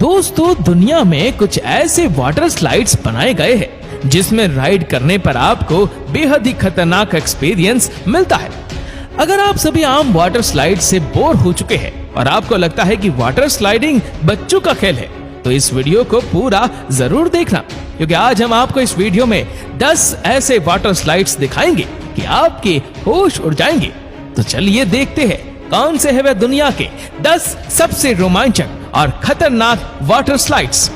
दोस्तों दुनिया में कुछ ऐसे वाटर स्लाइड्स बनाए गए हैं जिसमें राइड करने पर आपको बेहद ही खतरनाक एक्सपीरियंस मिलता है। अगर आप सभी आम वाटर स्लाइड से बोर हो चुके हैं और आपको लगता है कि वाटर स्लाइडिंग बच्चों का खेल है, तो इस वीडियो को पूरा जरूर देखना, क्योंकि आज हम आपको इस वीडियो में 10 ऐसे वाटर स्लाइड्स दिखाएंगे कि आपके होश उड़ जाएंगे। तो चलिए देखते हैं कौन से है वे दुनिया के 10 सबसे रोमांचक और खतरनाक water slides.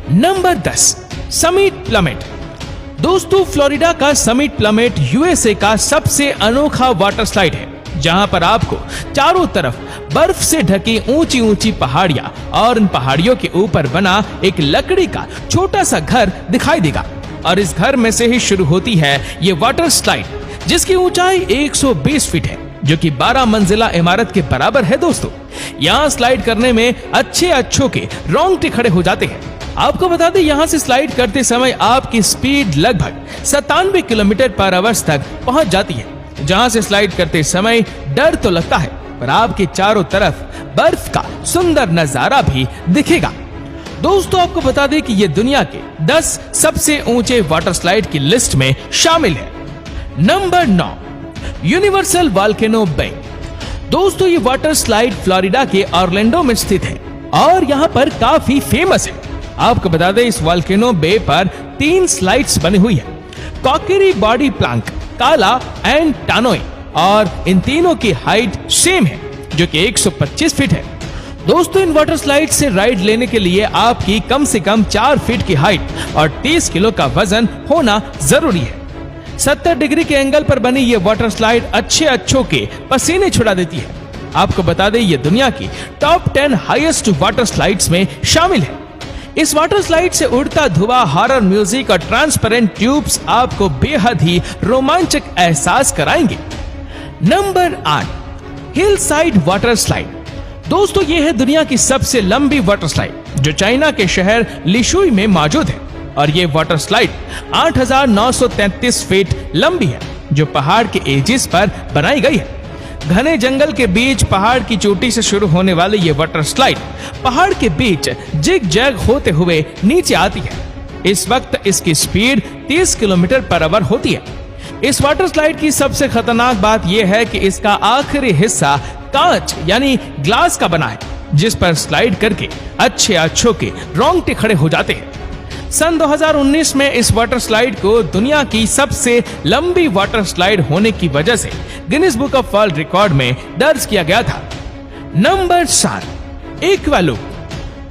Number 10, summit plummet. दोस्तों फ्लोरिडा का समिट प्लमेट यूएसए का सबसे अनोखा वाटर स्लाइड है, जहां पर आपको चारों तरफ बर्फ से ढकी ऊंची ऊंची पहाड़ियां और इन पहाड़ियों के ऊपर बना एक लकड़ी का छोटा सा घर दिखाई देगा। और इस घर में से ही शुरू होती है ये वाटर स्लाइड, जिसकी ऊंचाई 120 फीट है, जो कि 12 मंजिला इमारत के बराबर है। दोस्तों यहाँ स्लाइड करने में अच्छों के रोंगटे खड़े हो जाते हैं। आपको बता दें, यहाँ से स्लाइड करते समय आपकी स्पीड लगभग 97 किलोमीटर पर आवर तक पहुंच जाती है। जहाँ से स्लाइड करते समय डर तो लगता है, पर आपके चारों तरफ बर्फ का सुंदर नजारा भी दिखेगा। दोस्तों आपको बता दें कि ये दुनिया के 10 सबसे ऊंचे वाटर स्लाइड की लिस्ट में शामिल है। नंबर 9, यूनिवर्सल वोल्केनो बे। दोस्तों ये वाटर स्लाइड फ्लोरिडा के ऑरलैंडो में स्थित है और यहाँ पर काफी फेमस है। आपको बता दें, इस वोल्केनो बे पर 3 स्लाइड्स बनी हुई है, कॉकेरी बॉडी प्लांक, काला एंड टानोई, और इन तीनों की हाइट सेम है, जो कि 125 फीट है। दोस्तों इन वाटर स्लाइड से राइड लेने के लिए आपकी कम से कम 4 फीट की हाइट और 30 किलो का वजन होना जरूरी है। 70 डिग्री के एंगल पर बनी ये वाटर स्लाइड अच्छों के पसीने छुड़ा देती है। आपको बता दें, ये दुनिया की टॉप 10 हाईएस्ट वाटर स्लाइड्स में शामिल है। इस वाटर स्लाइड से उड़ता धुआं, हॉरर म्यूजिक और ट्रांसपेरेंट ट्यूब्स आपको बेहद ही रोमांचक एहसास कराएंगे। Number 8, hill side water slide. दोस्तों ये है दुनिया की सबसे लंबी वाटर स्लाइड, जो चाइना के शहर लिशुई में मौजूद है। और ये वाटर स्लाइड 8,933 फीट लंबी है, जो पहाड़ के एजिस पर बनाई गई है। घने जंगल के बीच पहाड़ की चोटी से शुरू होने वाली ये वाटर स्लाइड पहाड़ के बीच जिग जैग होते हुए नीचे आती है। इस वक्त इसकी स्पीड 30 किलोमीटर पर आवर होती है। इस वाटर स्लाइड की सबसे खतरनाक बात यह है कि इसका आखिरी हिस्सा कांच यानी ग्लास का बना है, जिस पर स्लाइड करके अच्छों के रोंगटे खड़े हो जाते हैं। सन 2019 में इस वाटर स्लाइड को दुनिया की सबसे लंबी वाटर स्लाइड होने की वजह से Guinness book of world record में दर्ज किया गया था। नंबर 7, एक्वालूप।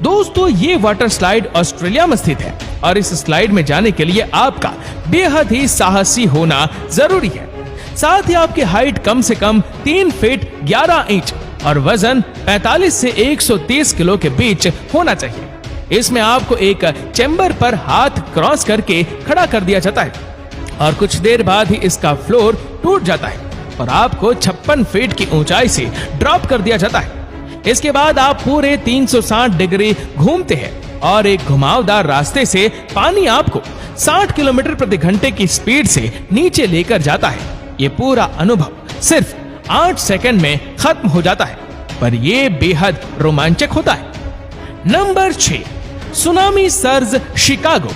दोस्तों ये वाटर स्लाइड ऑस्ट्रेलिया में स्थित है और इस स्लाइड में जाने के लिए आपका बेहद ही साहसी होना जरूरी है। साथ ही आपकी हाइट कम से कम 3 फीट 11 इंच और वजन 45 से 130 किलो के बीच होना चाहिए। इसमें आपको एक चैम्बर पर हाथ क्रॉस करके खड़ा कर दिया जाता है और कुछ देर बाद ही इसका फ्लोर टूट जाता है और आपको 56 फीट की ऊंचाई से ड्रॉप कर दिया जाता है। इसके बाद आप पूरे 360 डिग्री घूमते हैं और एक घुमावदार रास्ते से पानी आपको 60 किलोमीटर प्रति घंटे की स्पीड से नीचे लेकर जाता है। ये पूरा अनुभव सिर्फ 8 सेकंड में खत्म हो जाता है, पर यह बेहद रोमांचक होता है। Number 6, tsunami surge Chicago.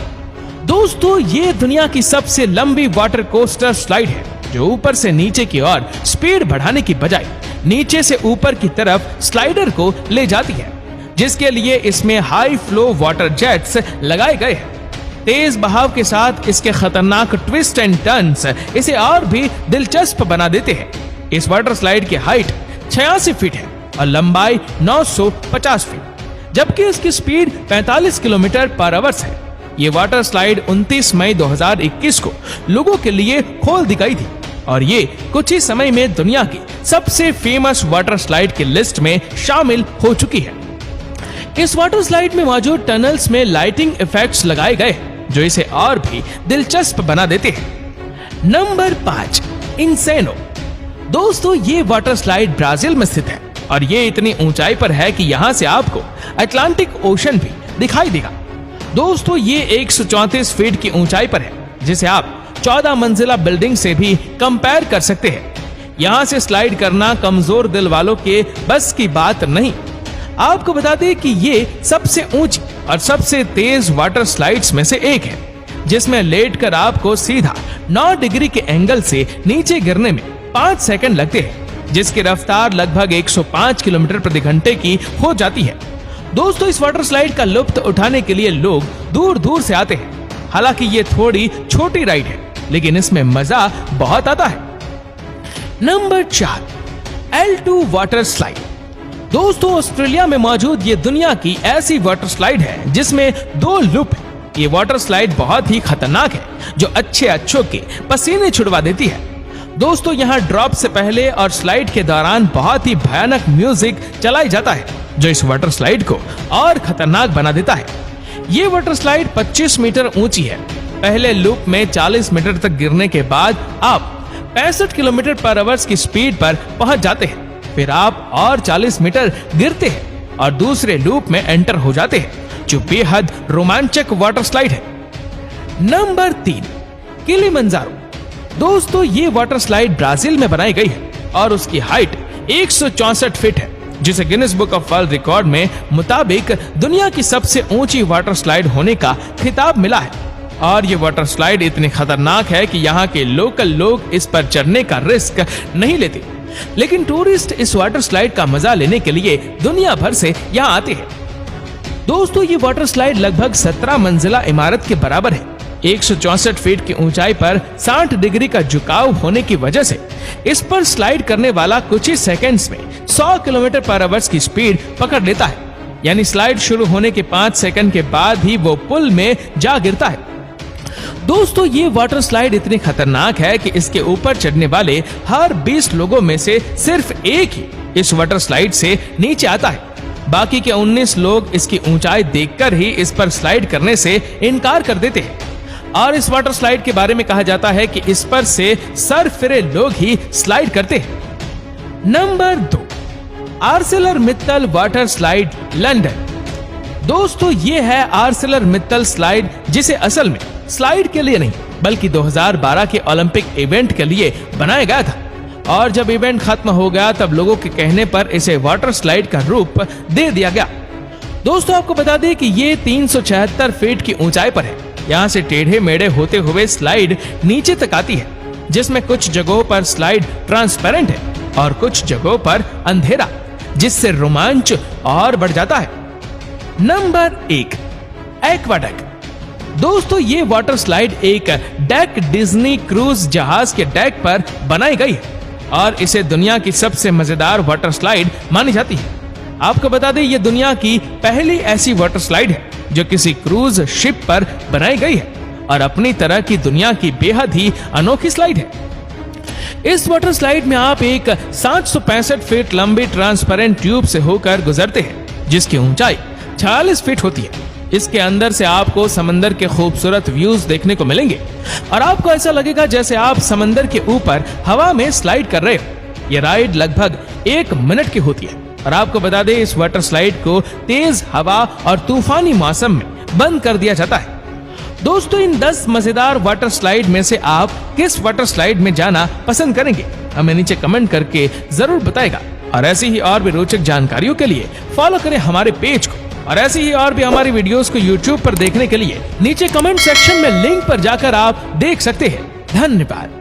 दोस्तों ये दुनिया की सबसे लंबी वाटर कोस्टर स्लाइड है, जो ऊपर से नीचे की ओर स्पीड बढ़ाने की बजाय नीचे से ऊपर की तरफ स्लाइडर को ले जाती है, जिसके लिए इसमें हाई फ्लो वाटर जेट्स लगाए गए हैं। तेज बहाव के साथ इसके खतरनाक ट्विस्ट एंड टर्न्स इसे और भी दिलचस्प बना देते हैं। इस वाटर स्लाइड की हाइट 86 फीट है और लंबाई 950 फीट, जबकि इसकी स्पीड 45 किलोमीटर पर आवर है। ये वाटर स्लाइड 29 मई 2021 को लोगों के लिए खोल दी गई थी और ये कुछ ही समय में दुनिया की सबसे फेमस वाटर स्लाइड की लिस्ट में शामिल हो चुकी है। इस वाटर स्लाइड में मौजूद टनल्स में लाइटिंग इफेक्ट्स लगाए गए हैं, जो इसे और भी दिलचस्प बना देते हैं। नंबर 5, इंसेनो। दोस्तों ये वाटर स्लाइड ब्राजील में स्थित है और ये इतनी ऊंचाई पर है कि यहाँ से आपको अटलांटिक ओशन भी दिखाई देगा। दोस्तों ये 134 फीट की ऊंचाई पर है, जिसे आप 14 मंजिला बिल्डिंग से भी कंपेयर कर सकते हैं। यहाँ से स्लाइड करना कमजोर दिल वालों के बस की बात नहीं। आपको बता दें कि ये सबसे ऊंची और सबसे तेज वाटर स्लाइड्स में से एक है, जिसमें लेटकर आपको सीधा 9 डिग्री के एंगल से नीचे गिरने में 5 सेकंड लगते हैं, जिसकी रफ्तार लगभग 105 किलोमीटर प्रति घंटे की हो जाती है। दोस्तों, इस वाटर स्लाइड का लुत्फ उठाने के लिए लोग दूर दूर से आते हैं। हालांकि ये थोड़ी छोटी राइड है, लेकिन इसमें मजा बहुत आता है। Number 4, L2 water slide. दोस्तों, ऑस्ट्रेलिया में मौजूद ये दुनिया की ऐसी वाटर स्लाइड है जिसमें 2 लूप है। ये वाटर स्लाइड बहुत ही खतरनाक है, जो अच्छों के पसीने छुड़वा देती है। दोस्तों, यहाँ ड्रॉप से पहले और स्लाइड के दौरान बहुत ही भयानक म्यूजिक चलाई जाता है, जो इस वाटर स्लाइड को और खतरनाक बना देता है। ये वाटर स्लाइड 25 मीटर ऊंची है। पहले लूप में 40 मीटर तक गिरने के बाद आप 65 किलोमीटर पर आवर की स्पीड पर पहुंच जाते हैं। फिर आप और 40 मीटर गिरते हैं और दूसरे लूप में एंटर हो जाते हैं, जो बेहद रोमांचक वाटर स्लाइड है। Number 3, Kilimanjaro. दोस्तों, ये वाटर स्लाइड ब्राजील में बनाई गई है और उसकी हाइट 164 फीट है, जिसे Guinness book of world record में मुताबिक दुनिया की सबसे ऊंची वाटर स्लाइड होने का खिताब मिला है। और ये वाटर स्लाइड इतनी खतरनाक है कि यहाँ के लोकल लोग इस पर चढ़ने का रिस्क नहीं लेते, लेकिन टूरिस्ट इस वाटर स्लाइड का मजा लेने के लिए दुनिया भर से यहाँ आते हैं। दोस्तों, ये वाटर स्लाइड लगभग 17 मंजिला इमारत के बराबर है। 164 फीट की ऊंचाई पर 60 डिग्री का झुकाव होने की वजह से इस पर स्लाइड करने वाला कुछ ही सेकंड्स में 100 किलोमीटर पर आवर की स्पीड पकड़ लेता है। यानी स्लाइड शुरू होने के 5 सेकंड के बाद ही वो पुल में जा गिरता है। दोस्तों, ये वाटर स्लाइड इतनी खतरनाक है कि इसके ऊपर चढ़ने वाले हर 20 लोगों में से सिर्फ एक ही इस वाटर स्लाइड से नीचे आता है। बाकी के 19 लोग इसकी ऊंचाई देखकर ही इस पर स्लाइड करने से इनकार कर देते हैं। और इस वाटर स्लाइड के बारे में कहा जाता है कि इस पर से सर फिरे लोग ही स्लाइड करते हैं। Number 2, ArcelorMittal water slide, London. दोस्तों, ये है आर्सेलरमित्तल स्लाइड, जिसे असल में स्लाइड के लिए नहीं बल्कि 2012 के ओलंपिक इवेंट के लिए बनाया गया था। और जब इवेंट खत्म हो गया तब लोगों के कहने पर इसे वाटर स्लाइड का रूप दे दिया गया। दोस्तों, आपको बता दें कि ये 376 फीट की ऊंचाई पर है। यहाँ से टेढ़े मेढ़े होते हुए स्लाइड नीचे तक आती है, जिसमें कुछ जगहों पर स्लाइड ट्रांसपेरेंट है और कुछ जगहों पर अंधेरा, जिससे रोमांच और बढ़ जाता है। Number 1, aqueduct. दोस्तों, ये वाटर स्लाइड एक डेक डिज्नी क्रूज जहाज के डेक पर बनाई गई है और इसे दुनिया की सबसे मजेदार वाटर स्लाइड मानी जाती है। आपको बता दें, ये दुनिया की पहली ऐसी वाटर स्लाइड है जो किसी क्रूज शिप पर बनाई गई है और अपनी तरह की दुनिया की बेहद ही अनोखी स्लाइड है। इस वाटर स्लाइड में आप एक 765 फीट लंबी ट्रांसपेरेंट ट्यूब से होकर गुजरते हैं, जिसकी ऊंचाई 46 फीट होती है। इसके अंदर से आपको समंदर के खूबसूरत व्यूज देखने को मिलेंगे और आपको ऐसा लगेगा जैसे आप समंदर के ऊपर हवा में स्लाइड कर रहे हो। ये राइड लगभग 1 मिनट की होती है और आपको बता दें, इस वाटर स्लाइड को तेज हवा और तूफानी मौसम में बंद कर दिया जाता है। दोस्तों, इन 10 मजेदार वाटर स्लाइड में से आप किस वाटर स्लाइड में जाना पसंद करेंगे? हमें नीचे कमेंट करके जरूर बताएगा। और ऐसी ही और भी रोचक जानकारियों के लिए फॉलो करें हमारे पेज को। और ऐसी ही और भी हमारी वीडियोस को YouTube पर देखने के लिए नीचे कमेंट सेक्शन में लिंक पर जाकर आप देख सकते हैं। धन्यवाद।